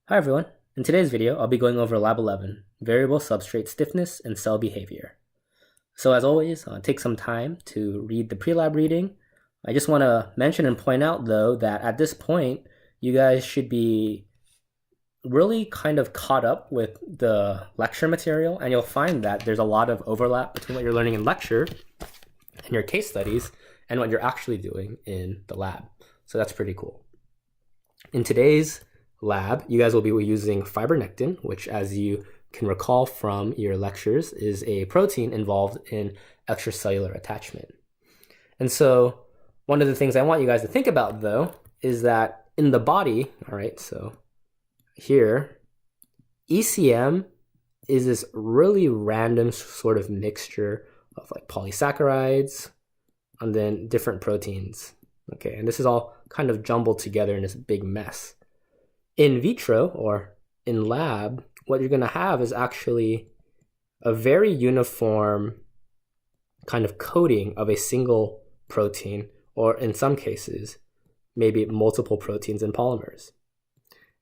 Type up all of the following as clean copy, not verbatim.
Hi everyone. In today's video, I'll be going over Lab 11, Variable Substrate Stiffness and Cell Behavior. So as always, take some time to read the pre-lab reading. I just want to mention and point out though that at this point, you guys should be really kind of caught up with the lecture material, and you'll find that there's a lot of overlap between what you're learning in lecture and your case studies and what you're actually doing in the lab. So that's pretty cool. In today's lab, you guys will be using fibronectin, which, as you can recall from your lectures, is a protein involved in extracellular attachment. And so one of the things I want you guys to think about, though, is that in the body, all right, so here, ECM is this really random sort of mixture of like polysaccharides and then different proteins. Okay, and this is all kind of jumbled together in this big mess. In vitro, or in lab, what you're going to have is actually a very uniform kind of coating of a single protein, or in some cases, maybe multiple proteins and polymers.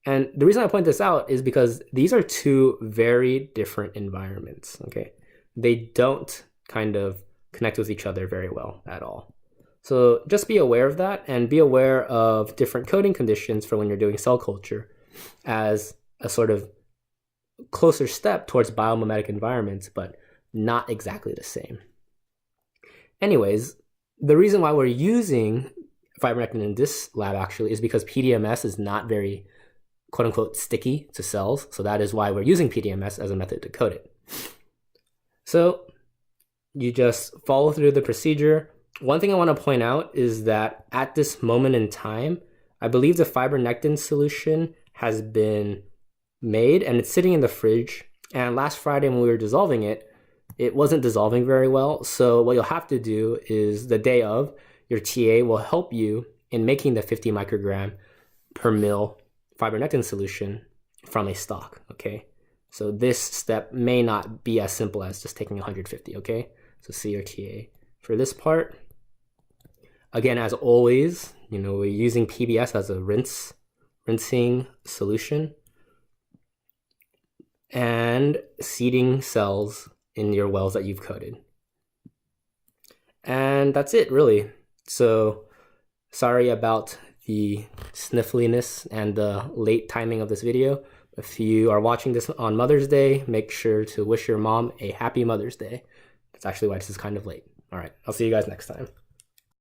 And the reason I point this out is because these are two very different environments, okay? They don't kind of connect with each other very well at all. So just be aware of that, and be aware of different coating conditions for when you're doing cell culture as a sort of closer step towards biomimetic environments, but not exactly the same. Anyways, the reason why we're using fibronectin in this lab actually is because PDMS is not very quote unquote sticky to cells. So that is why we're using PDMS as a method to coat it. So you just follow through the procedure. One thing I want to point out is that at this moment in time, I believe the fibronectin solution has been made and it's sitting in the fridge. And last Friday when we were dissolving it, it wasn't dissolving very well. So what you'll have to do is the day of, your TA will help you in making the 50 microgram per mil fibronectin solution from a stock, okay? So this step may not be as simple as just taking 150, okay? So see your TA. For this part, again, as always, we're using PBS as a rinsing solution and seeding cells in your wells that you've coated. And that's it, really. So sorry about the sniffliness and the late timing of this video. If you are watching this on Mother's Day, make sure to wish your mom a happy Mother's Day. That's actually why this is kind of late. All right, I'll see you guys next time.